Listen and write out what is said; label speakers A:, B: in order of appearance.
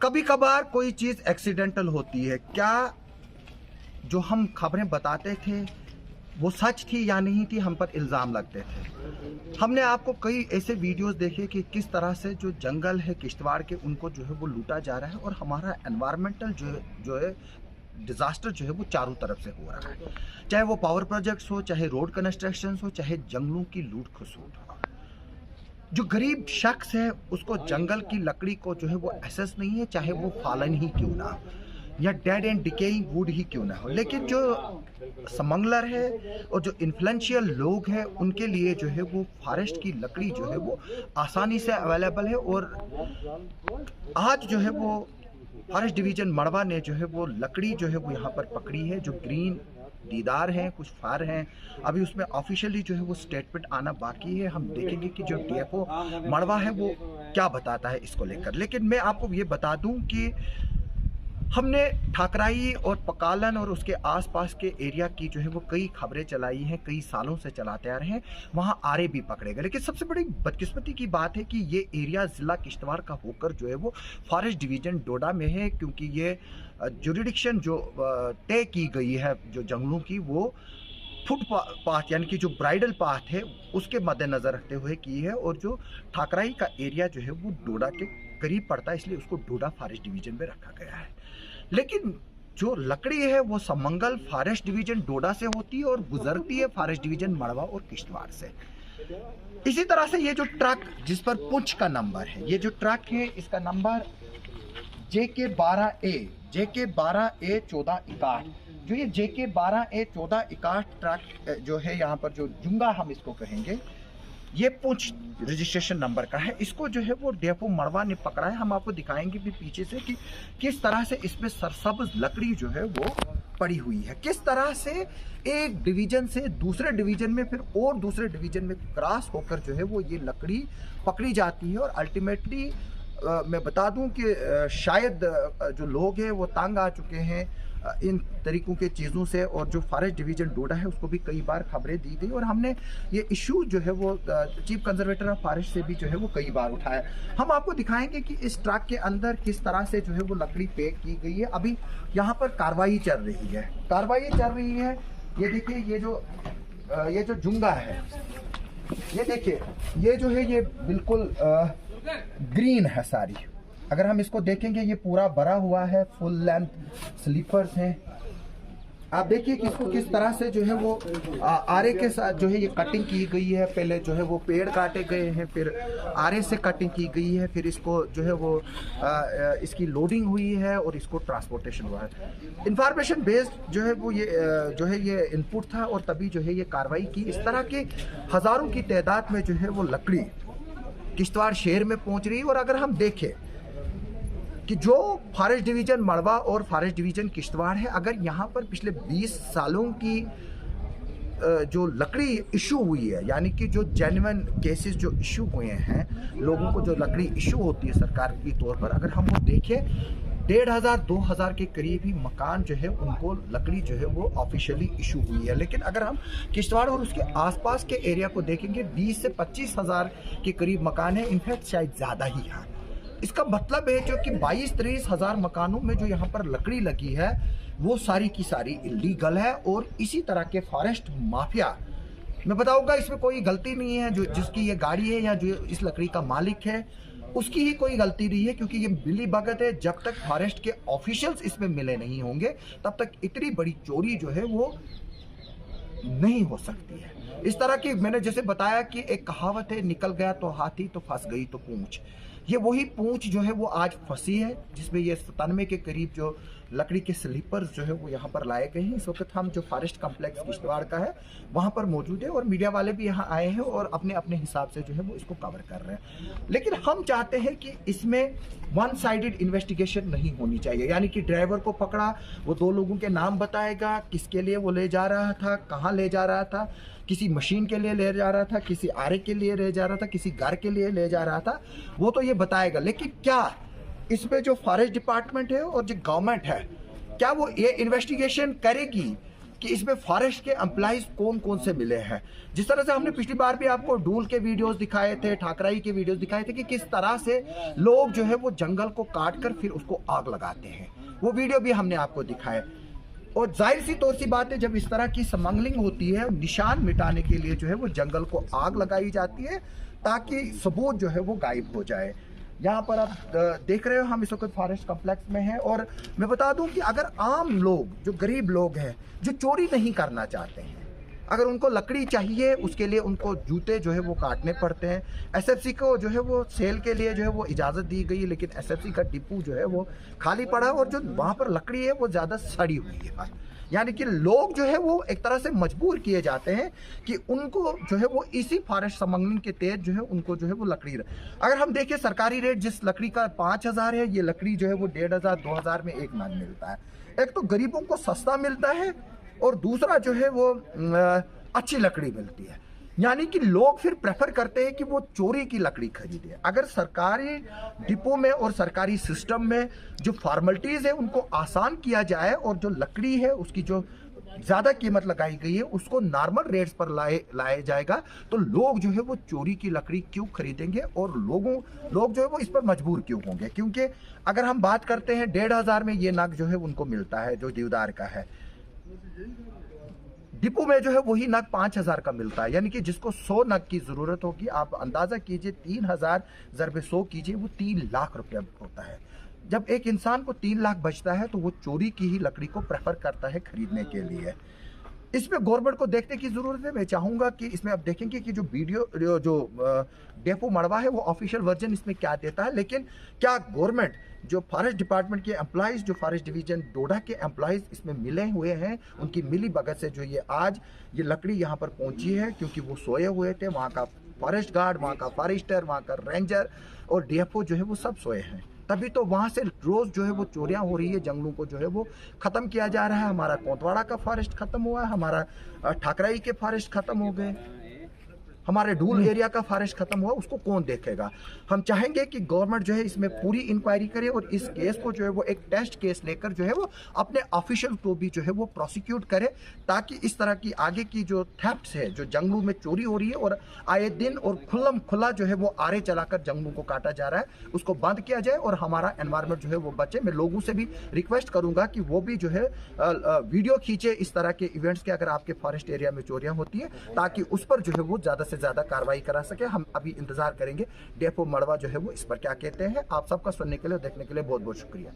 A: कभी कभार कोई चीज़ एक्सीडेंटल होती है। क्या जो हम खबरें बताते थे वो सच थी या नहीं थी, हम पर इल्ज़ाम लगते थे। हमने आपको कई ऐसे वीडियोस देखे कि किस तरह से जो जंगल है किश्तवाड़ के, उनको जो है वो लूटा जा रहा है और हमारा एनवायरमेंटल जो है डिज़ास्टर जो है वो चारों तरफ से हो रहा है। चाहे वो पावर प्रोजेक्ट्स हो, चाहे रोड कंस्ट्रक्शन हो, चाहे जंगलों की लूट खसूट हो। जो गरीब शख्स है उसको जंगल की लकड़ी को जो है वो एसेस नहीं है, चाहे वो फालन ही क्यों ना हो या dead and decaying would he क्यों ना हो। लेकिन जो स्मगलर है और जो इन्फ्लुएंशियल लोग हैं उनके लिए जो है वो फॉरेस्ट की लकड़ी जो है वो आसानी से अवेलेबल है। और आज जो है वो फॉरेस्ट डिवीजन मड़वा ने जो है वो लकड़ी जो है वो यहाँ पर पकड़ी है। जो ग्रीन दीदार हैं, कुछ फार हैं, अभी उसमें ऑफिशियली जो है वो स्टेटमेंट आना बाकी है। हम देखेंगे कि जो डीएफओ मड़वा है वो क्या बताता है इसको लेकर। लेकिन मैं आपको ये बता दूं कि हमने ठाकराई और पकालन और उसके आसपास के एरिया की जो है वो कई खबरें चलाई हैं, कई सालों से चलाते आ रहे हैं। वहाँ आरे भी पकड़े गए। लेकिन सबसे बड़ी बदकिस्मती की बात है कि ये एरिया ज़िला किश्तवाड़ का होकर जो है वो फॉरेस्ट डिवीज़न डोडा में है, क्योंकि ये जुरिडिक्शन जो तय की गई है जो जंगलों की, वो फुट पाथ यानी कि जो ब्राइडल पाथ है उसके मद्देनज़र रखते हुए की है। और जो ठाकराई का एरिया जो है वो डोडा के करीब पड़ता है, इसलिए उसको डोडा फॉरेस्ट डिवीज़न में रखा गया है। लेकिन जो लकड़ी है वो समंगल फॉरेस्ट डिवीजन डोडा से होती है और गुजरती है फॉरेस्ट डिवीजन मड़वा और किश्तवाड़ से। इसी तरह से ये जो ट्रक जिस पर पुंछ का नंबर है, ये जो ट्रक है इसका नंबर JK12A 1461, जो ये JK12A 1461 ट्रक जो है यहाँ पर जो जुंगा हम इसको कहेंगे, ये पुंछ रजिस्ट्रेशन नंबर का है। इसको जो है वो डेपो मड़वा ने पकड़ा है। हम आपको दिखाएंगे भी पीछे से कि किस तरह से इसमें सरसब्ज लकड़ी जो है वो पड़ी हुई है, किस तरह से एक डिवीजन से दूसरे डिवीजन में फिर और दूसरे डिवीजन में क्रॉस होकर जो है वो ये लकड़ी पकड़ी जाती है। और अल्टीमेटली मैं बता दूं कि शायद जो लोग हैं वो तंग आ चुके हैं इन तरीकों के चीज़ों से। और जो फॉरेस्ट डिवीजन डोडा है उसको भी कई बार खबरें दी गई और हमने ये इशू जो है वो चीफ कंजर्वेटर ऑफ फॉरेस्ट से भी जो है वो कई बार उठाया। हम आपको दिखाएंगे कि इस ट्रक के अंदर किस तरह से जो है वो लकड़ी पैक की गई है। अभी यहाँ पर कार्रवाई चल रही है। ये देखिए, ये जो जुंगा है, ये देखिए, ये जो है ये बिल्कुल ग्रीन है सारी। अगर हम इसको देखेंगे ये पूरा भरा हुआ है, फुल लेंथ स्लीपर्स हैं। आप देखिए कि इसको किस तरह से जो है वो आरे के साथ जो है ये कटिंग की गई है। पहले जो है वो पेड़ काटे गए हैं, फिर आरे से कटिंग की गई है, फिर इसको जो है वो इसकी लोडिंग हुई है और इसको ट्रांसपोर्टेशन हुआ है। इंफॉर्मेशन बेस्ड जो है वो ये जो है ये इनपुट था और तभी जो है ये कार्रवाई की। इस तरह के हज़ारों की तादाद में जो है वो लकड़ी किश्तवाड़ शहर में पहुंच रही है। और अगर हम देखें कि जो फॉरेस्ट डिवीजन मड़वा और फॉरेस्ट डिवीजन किश्तवाड़ है, अगर यहाँ पर पिछले 20 सालों की जो लकड़ी इशू हुई है, यानी कि जो जेन्युइन केसेस जो इशू हुए हैं, लोगों को जो लकड़ी इशू होती है सरकार की तौर पर, अगर हम वो देखें 1500-2000 के करीब ही मकान जो है उनको लकड़ी जो है वो ऑफिशियली इशू हुई है। लेकिन अगर हम किश्तवाड़ और उसके आसपास के एरिया को देखेंगे 20 से 25,000 के करीब मकान है, इनफैक्ट शायद ज़्यादा ही है। इसका मतलब है जो कि 22-23 हज़ार मकानों में जो यहाँ पर लकड़ी लगी है वो सारी की सारी इलीगल है। और इसी तरह के फॉरेस्ट माफिया, मैं बताऊंगा इसमें कोई गलती नहीं है, जो जिसकी ये गाड़ी है या जो इस लकड़ी का मालिक है उसकी ही कोई गलती नहीं है, क्योंकि ये मिली भगत है। जब तक फॉरेस्ट के ऑफिशियल्स इसमें मिले नहीं होंगे तब तक इतनी बड़ी चोरी जो है वो नहीं हो सकती है। इस तरह की मैंने जैसे बताया कि एक कहावत है, निकल गया तो हाथी तो फंस गई तो पूंछ। ये वही पूंछ जो है वो आज फंसी है, जिसमें ये 97 के करीब जो लकड़ी के स्लीपर्स जो है वो यहाँ पर लाए गए हैं। इस वक्त हम जो फॉरेस्ट कम्प्लेक्स किश्तवाड़ का है वहाँ पर मौजूद है और मीडिया वाले भी यहाँ आए हैं और अपने अपने हिसाब से जो है वो इसको कवर कर रहे हैं। लेकिन हम चाहते हैं कि इसमें वन साइडेड इन्वेस्टिगेशन नहीं होनी चाहिए, यानी कि ड्राइवर को पकड़ा, वो 2 लोगों के नाम बताएगा, किसके लिए वो ले जा रहा था, कहाँ ले जा रहा था, किसी मशीन के लिए ले जा रहा था, किसी आरे के लिए ले जा रहा था, किसी घर के लिए ले जा रहा था, वो तो ये बताएगा। लेकिन क्या इसमें जो फॉरेस्ट डिपार्टमेंट है और जो गवर्नमेंट है, क्या वो ये इन्वेस्टिगेशन करेगी कि इसमें फॉरेस्ट के एम्प्लॉइज कौन कौन से मिले हैं। जिस तरह से हमने पिछली बार भी आपको डूल के वीडियोस दिखाए थे, ठाकराई के वीडियोस दिखाए थे कि किस तरह से लोग जो है वो जंगल को काट कर फिर उसको आग लगाते हैं, वो वीडियो भी हमने आपको दिखाए। और जाहिर सी तौर सी बात है, जब इस तरह की स्मगलिंग होती है, निशान मिटाने के लिए जो है वो जंगल को आग लगाई जाती है ताकि सबूत जो है वो गायब हो जाए। यहाँ पर आप देख रहे हो हम इस वक्त फॉरेस्ट कॉम्प्लेक्स में हैं। और मैं बता दूं कि अगर आम लोग, जो गरीब लोग हैं, जो चोरी नहीं करना चाहते हैं, अगर उनको लकड़ी चाहिए, उसके लिए उनको जूते जो है वो काटने पड़ते हैं। एसएफसी को जो है वो सेल के लिए जो है वो इजाज़त दी गई है, लेकिन एसएफसी का डिपो जो है वो खाली पड़ा है और जो वहाँ पर लकड़ी है वो ज़्यादा सड़ी हुई है। यानी कि लोग जो है वो एक तरह से मजबूर किए जाते हैं कि उनको जो है वो इसी फॉरेस्ट स्मगलिंग के तहत जो है उनको जो है वो लकड़ी, अगर हम देखें सरकारी रेट जिस लकड़ी का 5,000 है, ये लकड़ी जो है वो 1,500 2,000 में एक नग मिलता है। एक तो गरीबों को सस्ता मिलता है और दूसरा जो है वो अच्छी लकड़ी मिलती है। यानी कि लोग फिर प्रेफर करते हैं कि वो चोरी की लकड़ी खरीदे। अगर सरकारी डिपो में और सरकारी सिस्टम में जो फॉर्मेलिटीज़ है उनको आसान किया जाए और जो लकड़ी है उसकी जो ज़्यादा कीमत लगाई गई है उसको नॉर्मल रेट्स पर लाया जाएगा, तो लोग जो है वो चोरी की लकड़ी क्यों खरीदेंगे और लोग जो है वो इस पर मजबूर क्यों होंगे। क्योंकि अगर हम बात करते हैं 1,500 में ये नग जो है उनको मिलता है जो देवदार का है, डिपो में जो है वही नग 5,000 का मिलता है। यानी कि जिसको 100 नग की ज़रूरत होगी, आप अंदाज़ा कीजिए 3,000 ज़रबे 100 कीजिए, वो 3 लाख रुपया होता है। जब एक इंसान को 3 लाख बचता है तो वो चोरी की ही लकड़ी को प्रेफर करता है खरीदने के लिए। इसमें गवर्नमेंट को देखने की ज़रूरत है। मैं चाहूँगा कि इसमें आप देखेंगे कि जो वीडियो जो डेपो मड़वा है वो ऑफिशियल वर्जन इसमें क्या देता है, लेकिन क्या गवर्नमेंट जो फॉरेस्ट डिपार्टमेंट के एम्प्लॉइज़, जो फॉरेस्ट डिवीजन डोडा के एम्प्लॉइज़ इसमें मिले हुए हैं, उनकी मिली भगत से जो ये आज ये लकड़ी यहाँ पर पहुँची है, क्योंकि वो सोए हुए थे। वहाँ का फॉरेस्ट गार्ड, वहाँ का फॉरेस्टर, वहाँ का रेंजर और डीएफओ जो है वो सब सोए हैं। तभी तो वहाँ से रोज़ जो है वो चोरियाँ हो रही है, जंगलों को जो है वो ख़त्म किया जा रहा है। हमारा कोतवाड़ा का फॉरेस्ट ख़त्म हुआ है, हमारा ठाकराई के फॉरेस्ट ख़त्म हो गए, हमारे डूल एरिया का फॉरेस्ट खत्म हुआ, उसको कौन देखेगा। हम चाहेंगे कि गवर्नमेंट जो है इसमें पूरी इंक्वायरी करे और इस केस को जो है वो एक टेस्ट केस लेकर जो है वो अपने ऑफिशियल को भी जो है वो प्रोसिक्यूट करे, ताकि इस तरह की आगे की जो थेफ्ट्स है, जो जंगलों में चोरी हो रही है और आए दिन और खुल्लम खुला जो है वो आरे चलाकर जंगलों को काटा जा रहा है, उसको बंद किया जाए और हमारा एनवायरनमेंट जो है वो बचे। मैं लोगों से भी रिक्वेस्ट करूंगा कि वो भी जो है वीडियो खींचे इस तरह के इवेंट्स के, अगर आपके फॉरेस्ट एरिया में चोरियां होती है, ताकि उस पर जो है वो ज़्यादा से ज़्यादा कार्रवाई करा सके। हम अभी इंतजार करेंगे डेपो मड़वा जो है वो इस पर क्या कहते हैं। आप सबका सुनने के लिए, देखने के लिए बहुत बहुत शुक्रिया।